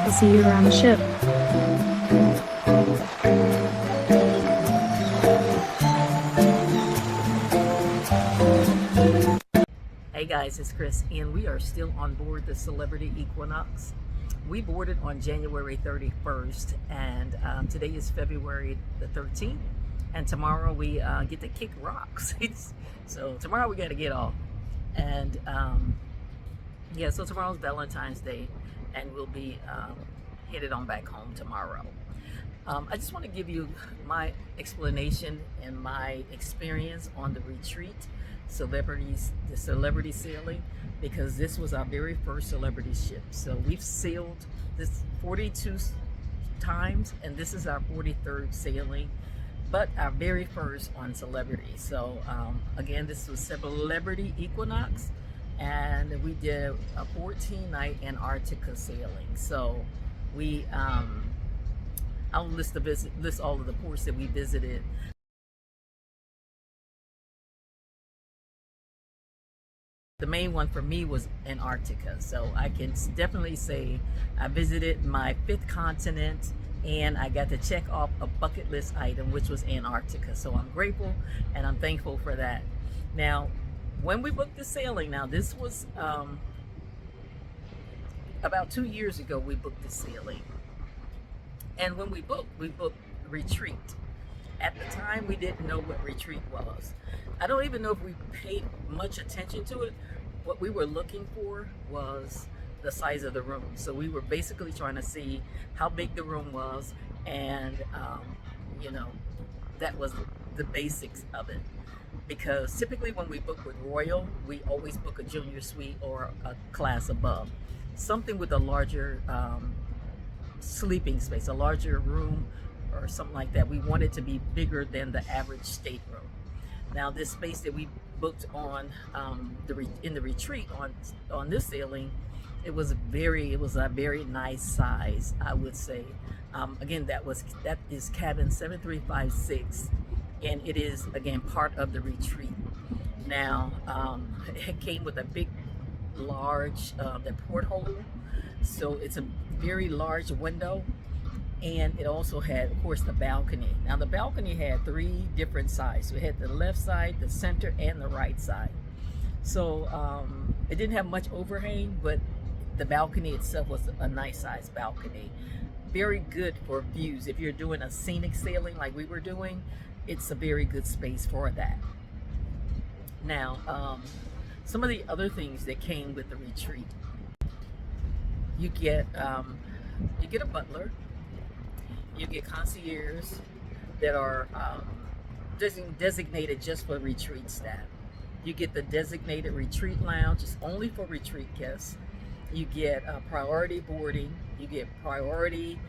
I'll see you around the ship. Hey guys, it's Chris, and we are still on board the Celebrity Equinox. We boarded on January 31st, and today is February the 13th, and tomorrow we get to kick rocks. So tomorrow we got to get off, and yeah, so tomorrow's Valentine's Day, and we'll be headed on back home tomorrow. I just want to give you my explanation and my experience on the retreat, the celebrity sailing, because this was our very first celebrity ship. So we've sailed this 42 times, and this is our 43rd sailing, but our very first on celebrity. So again, this was Celebrity Equinox, and we did a 14-night Antarctica sailing. So we I'll list all of the ports that we visited. The main one for me was Antarctica, so I can definitely say I visited my 5th continent, and I got to check off a bucket list item, which was Antarctica. So I'm grateful and I'm thankful for that. Now, when we booked the sailing, now this was about 2 years ago we booked the sailing. And when we booked retreat. At the time, we didn't know what retreat was. I don't even know if we paid much attention to it. What we were looking for was the size of the room. So we were basically trying to see how big the room was, and you know, that was the basics of it. Because typically when we book with Royal, we always book a junior suite or a class above. Something with a larger sleeping space, a larger room or something like that. We want it to be bigger than the average stateroom. Now, this space that we booked on in the retreat on this sailing, it was a very nice size, I would say. Again, that is cabin 7356, and it is again part of the retreat. Now, it came with a large porthole, so it's a very large window, and it also had, of course, the balcony. Now, the balcony had 3 different sides. So it had the left side, the center, and the right side. So it didn't have much overhang, but the balcony itself was a nice size balcony. Very good for views. If you're doing a scenic sailing like we were doing, it's a very good space for that. Now, some of the other things that came with the retreat: you get a butler, you get concierges that are designated just for retreat staff. You get the designated retreat lounge, it's only for retreat guests. You get priority boarding, you get priority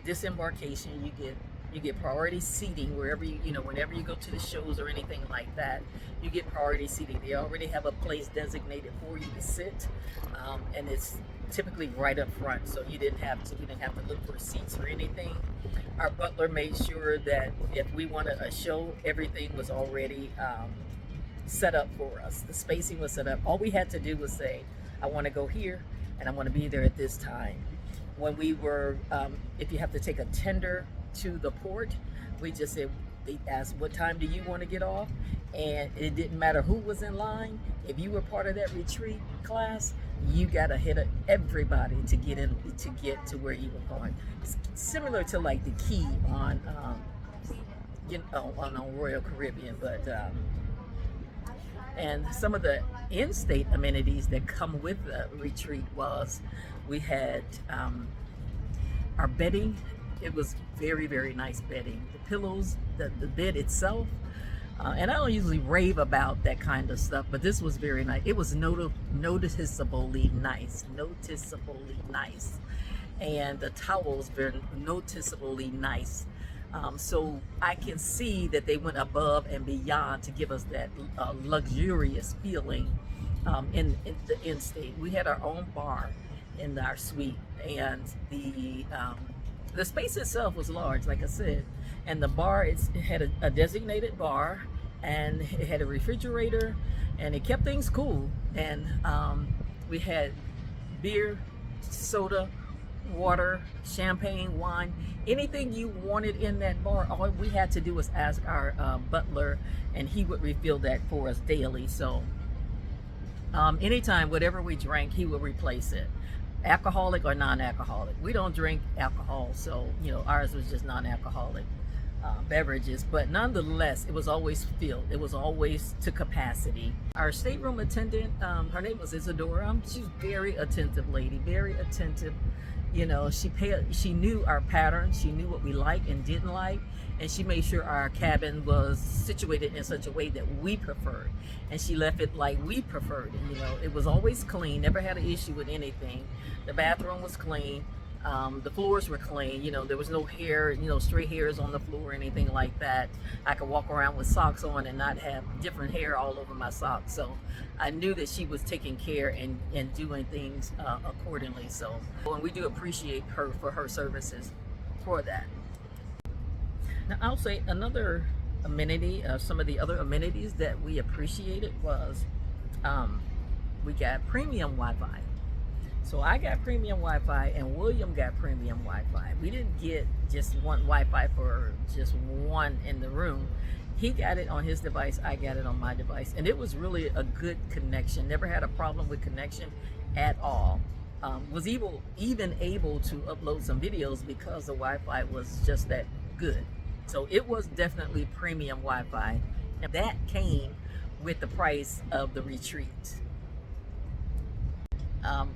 disembarkation, you get priority seating wherever whenever you go to the shows or anything like that. You get priority seating. They already have a place designated for you to sit, and it's typically right up front, so you didn't have to look for seats or anything. Our butler made sure that if we wanted a show, everything was already set up for us. The spacing was set up. All we had to do was say, I want to go here, and I want to be there at this time. When we were, if you have to take a tender to the port, we just said, they asked, what time do you want to get off? And it didn't matter who was in line. If you were part of that retreat class, you got to hit everybody to get to where you were going. It's similar to like the key on Royal Caribbean, but and some of the in-state amenities that come with the retreat was we had our bedding. It was very, very nice bedding. The pillows, the bed itself, and I don't usually rave about that kind of stuff, but this was very nice. It was noticeably nice, and the towels were noticeably nice. So I can see that they went above and beyond to give us that luxurious feeling in the in-state. We had our own bar in our suite, and the space itself was large, like I said, and the bar, it had a designated bar, and it had a refrigerator, and it kept things cool. And we had beer soda, water, champagne, wine, anything you wanted in that bar. All we had to do was ask our butler, and he would refill that for us daily. So anytime, whatever we drank, he would replace it, alcoholic or non-alcoholic. We don't drink alcohol, so ours was just non-alcoholic beverages, but nonetheless it was always filled. It was always to capacity. Our stateroom attendant, her name was Isadora. She's very attentive lady, very attentive. She knew our patterns, she knew what we liked and didn't like, and she made sure our cabin was situated in such a way that we preferred, and she left it like we preferred it. It was always clean, never had an issue with anything. The bathroom was clean. The floors were clean. There was no hair, stray hairs on the floor or anything like that. I could walk around with socks on and not have different hair all over my socks. So I knew that she was taking care and doing things accordingly. So, and we do appreciate her for her services for that. Now, I'll say another amenity, some of the other amenities that we appreciated was we got premium Wi-Fi. So I got premium Wi-Fi and William got premium Wi-Fi. We didn't get just one Wi-Fi for just one in the room. He got it on his device, I got it on my device. And it was really a good connection. Never had a problem with connection at all. Was even able to upload some videos because the Wi-Fi was just that good. So it was definitely premium Wi-Fi. And that came with the price of the retreat.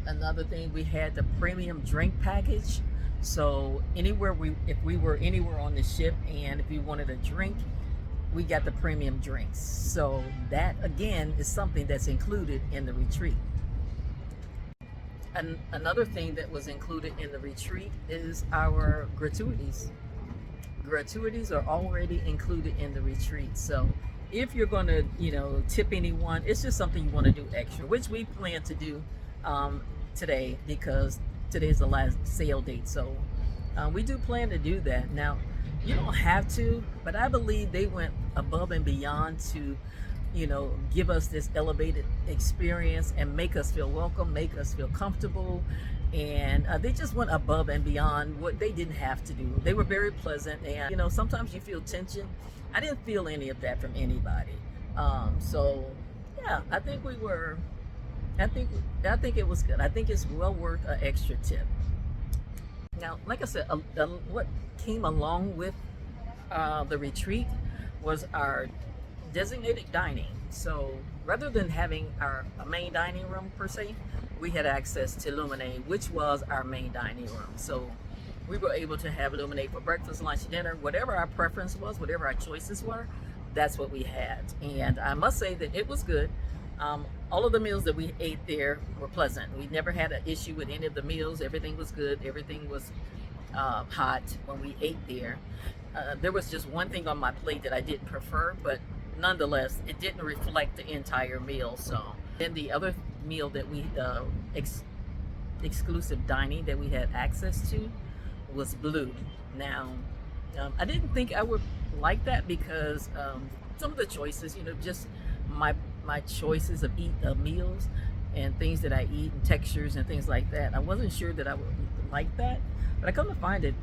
Another thing, we had the premium drink package. So if we were anywhere on the ship and if we wanted a drink, we got the premium drinks. So that again is something that's included in the retreat. And another thing that was included in the retreat is our gratuities. Gratuities are already included in the retreat. So if you're going to, tip anyone, it's just something you want to do extra, which we plan to do today, because today's the last sale date. So we do plan to do that. Now, you don't have to, but I believe they went above and beyond to give us this elevated experience and make us feel welcome, make us feel comfortable. And they just went above and beyond what they didn't have to do. They were very pleasant, and sometimes you feel tension. I didn't feel any of that from anybody. So yeah, I think it was good. I think it's well worth an extra tip. Now, like I said, what came along with the retreat was our designated dining. So rather than having a main dining room per se, we had access to Luminae, which was our main dining room. So we were able to have Luminae for breakfast, lunch, dinner, whatever our preference was, whatever our choices were, that's what we had. And I must say that it was good. All of the meals that we ate there were pleasant. We never had an issue with any of the meals. Everything was good. Everything was hot when we ate there. There was just one thing on my plate that I didn't prefer, but nonetheless, it didn't reflect the entire meal. So then the other meal that we, exclusive dining that we had access to was blue. Now, I didn't think I would like that because some of the choices, just my choices of meals and things that I eat and textures and things like that. I wasn't sure that I would like that, but I come to find it,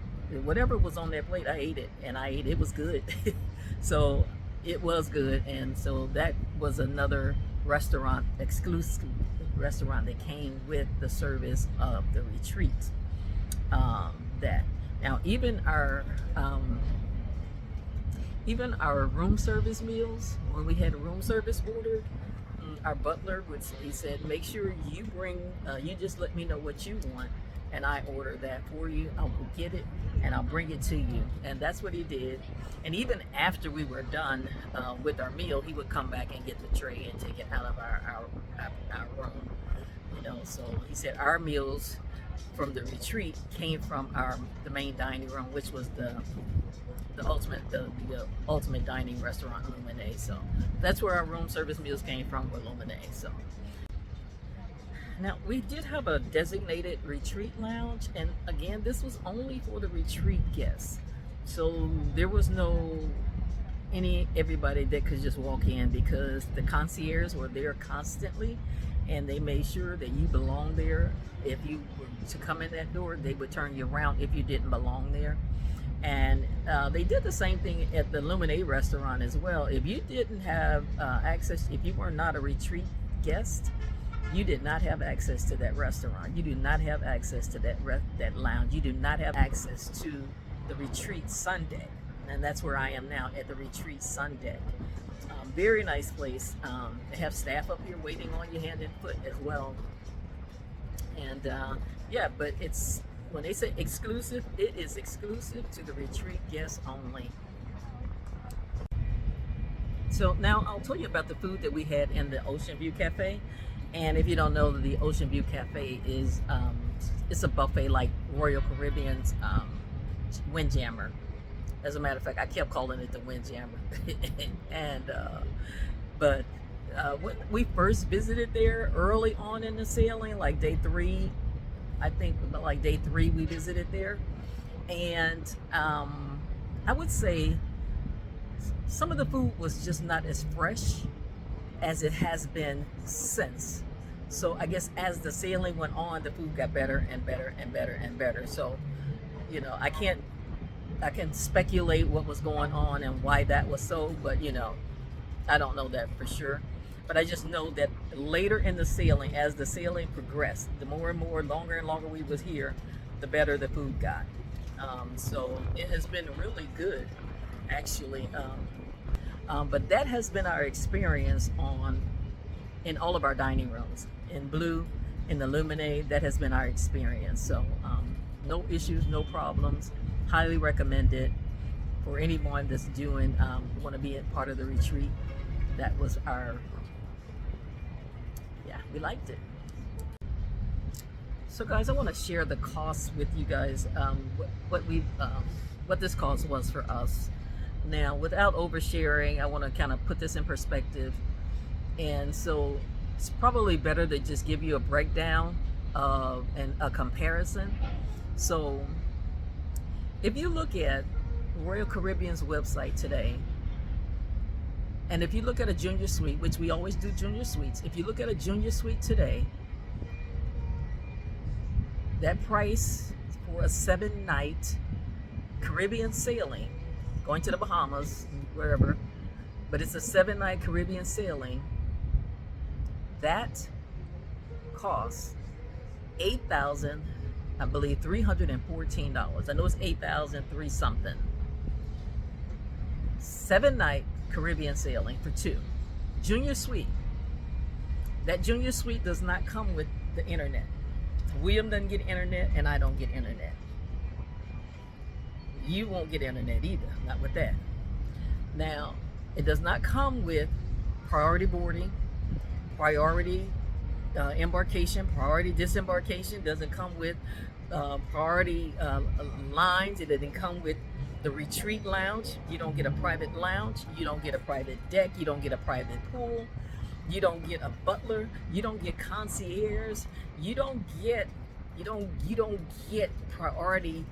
whatever was on that plate, I ate it, and I ate it. It was good. So it was good, and so that was another exclusive restaurant that came with the service of the retreat. That now even our room service meals, when we had a room service ordered, our butler he said, make sure you bring, you just let me know what you want, and I order that for you. I will get it and I'll bring it to you. And that's what he did. And even after we were done with our meal, he would come back and get the tray and take it out of our room. So he said our meals from the retreat came from the main dining room, which was the ultimate dining restaurant, Luminae. So that's where our room service meals came from, were Luminae. So now we did have a designated retreat lounge, and again, this was only for the retreat guests. So there was no everybody that could just walk in, because the concierges were there constantly, and they made sure that you belong there. If you were to come in that door, they would turn you around if you didn't belong there. And they did the same thing at the Luminae restaurant as well. If you didn't have access, if you were not a retreat guest, you did not have access to that restaurant. You do not have access to that lounge. You do not have access to the retreat sun deck. And that's where I am now, at the retreat sun deck. Very nice place. They have staff up here waiting on you hand and foot as well. And yeah, but it's, when they say exclusive, it is exclusive to the retreat guests only. So now I'll tell you about the food that we had in the Ocean View Cafe. And if you don't know, the Ocean View Cafe is it's a buffet like Royal Caribbean's Windjammer. As a matter of fact, I kept calling it the Windjammer. And but when we first visited there early on in the sailing, like day 3, I think like day 3 we visited there, and I would say some of the food was just not as fresh as it has been since. So I guess as the sailing went on, the food got better and better and better and better. So, you know, I can speculate what was going on and why that was so, but you know, I don't know that for sure. But I just know that later in the sailing, as the sailing progressed, the more and more, longer and longer we was here, the better the food got. So it has been really good, actually. But that has been our experience in all of our dining rooms. In Blue, in the Luminae, that has been our experience. So no issues, no problems. Highly recommend it for anyone that's doing, want to be a part of the retreat. That was our, yeah, we liked it. So guys, I want to share the costs with you guys, what this cost was for us. Now, without oversharing, I want to kind of put this in perspective. And so it's probably better to just give you a breakdown and a comparison. So if you look at Royal Caribbean's website today, and if you look at a junior suite, which we always do junior suites, if you look at a junior suite today, that price for a 7-night Caribbean sailing, going to the Bahamas, wherever, but it's a 7-night Caribbean sailing, that costs $8,000, I believe, $314. I know it's $8,003 something. 7-night Caribbean sailing for 2. Junior suite. That junior suite does not come with the internet. William doesn't get internet, and I don't get internet. You won't get internet either, not with that. Now, it does not come with priority boarding, priority embarkation, priority disembarkation. Doesn't come with priority lines. It doesn't come with the retreat lounge. You don't get a private lounge. You don't get a private deck. You don't get a private pool. You don't get a butler. You don't get concierge. You don't get priority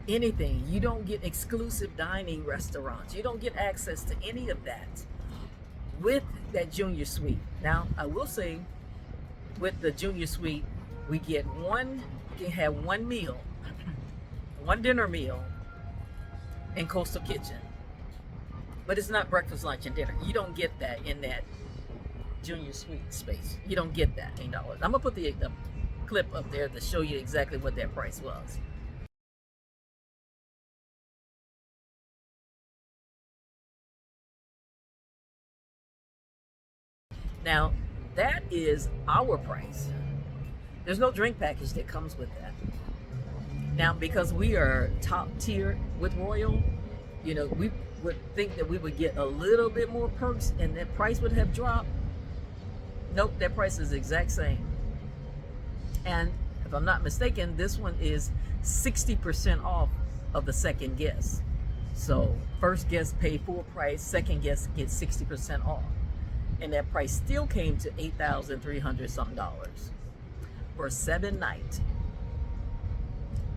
anything. You don't get exclusive dining restaurants. You don't get access to any of that with that junior suite. Now, I will say, with the junior suite, we get you can have one meal, one dinner meal in Coastal Kitchen. But it's not breakfast, lunch, and dinner. You don't get that in that junior suite space. You don't get that $8. I'm gonna put the clip up there to show you exactly what that price was. Now, that is our price. There's no drink package that comes with that. Now, because we are top tier with Royal, you know, we would think that we would get a little bit more perks and that price would have dropped. Nope, that price is the exact same. And if I'm not mistaken, this one is 60% off of the second guest. So first guest pay full price, second guest gets 60% off. And that price still came to $8,300 something for a 7-night.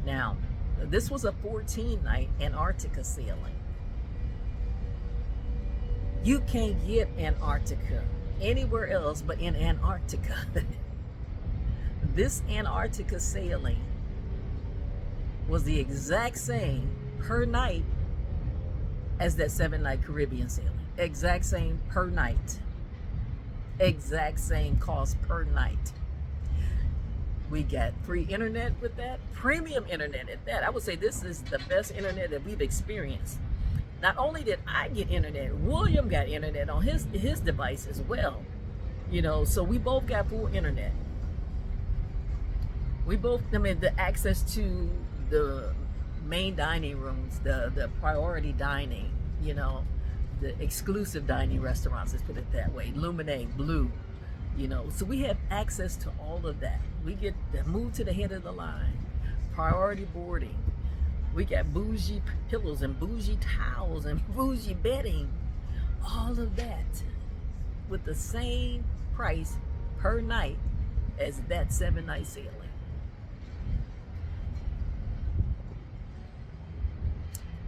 Now, this was a 14-night Antarctica sailing. You can't get Antarctica anywhere else but in Antarctica. This Antarctica sailing was the exact same per night as that 7-night Caribbean sailing. Exact same per night. Exact same cost per night. We got free internet with that, premium internet at that. I would say this is the best internet that we've experienced. Not only did I get internet, William got internet on his device as well. You know, so we both got full internet. We both, I mean, the access to the main dining rooms, the priority dining, you know, the exclusive dining restaurants, let's put it that way, Luminae, Blue, you know. So we have access to all of that. We get to move to the head of the line, priority boarding. We got bougie pillows and bougie towels and bougie bedding, all of that with the same price per night as that 7-night sailing.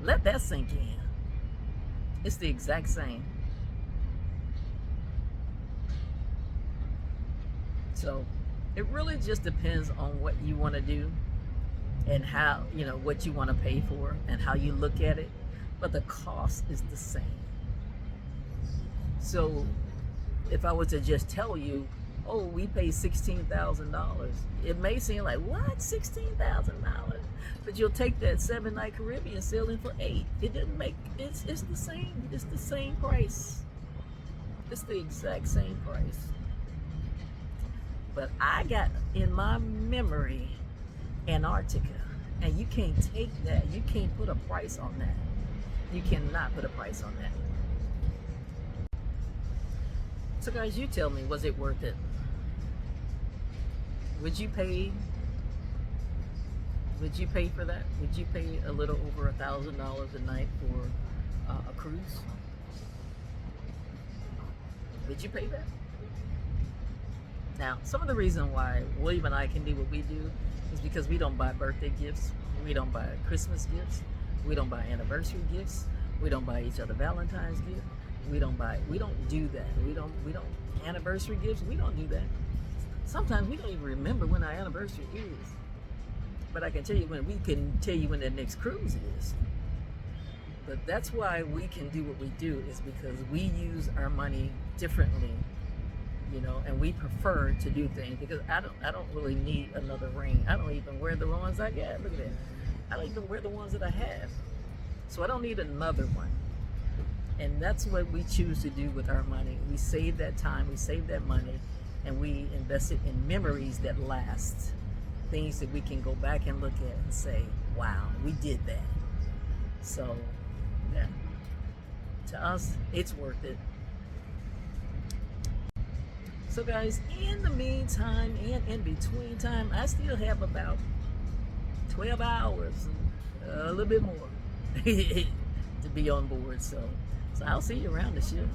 Let that sink in. It's the exact same. So it really just depends on what you want to do and how, you know, what you want to pay for and how you look at it. But the cost is the same. So if I was to just tell you, oh, we pay $16,000, it may seem like, what, $16,000? But you'll take that 7-night Caribbean sailing for $8. It didn't make, it's the same. It's the same price. It's the exact same price. But I got in my memory Antarctica, and you can't take that. You can't put a price on that. You cannot put a price on that. So guys, you tell me, was it worth it? Would you pay for that? Would you pay a little over $1,000 a night for a cruise? Would you pay that? Now, some of the reason why William and I can do what we do is because we don't buy birthday gifts, we don't buy Christmas gifts, we don't buy anniversary gifts, we don't buy each other Valentine's gifts, we don't do that. We don't anniversary gifts, we don't do that. Sometimes we don't even remember when our anniversary is. But I can tell you when the next cruise is. But that's why we can do what we do, is because we use our money differently, you know, and we prefer to do things because I don't really need another ring. I don't even wear the ones I got. Look at that. I don't even wear the ones that I have. So I don't need another one. And that's what we choose to do with our money. We save that time, we save that money, and we invest it in memories that last. Things that we can go back and look at and say, wow, we did that. So, yeah. To us, it's worth it. So guys, in the meantime and in between time, I still have about 12 hours, a little bit more, to be on board. So I'll see you around the ship.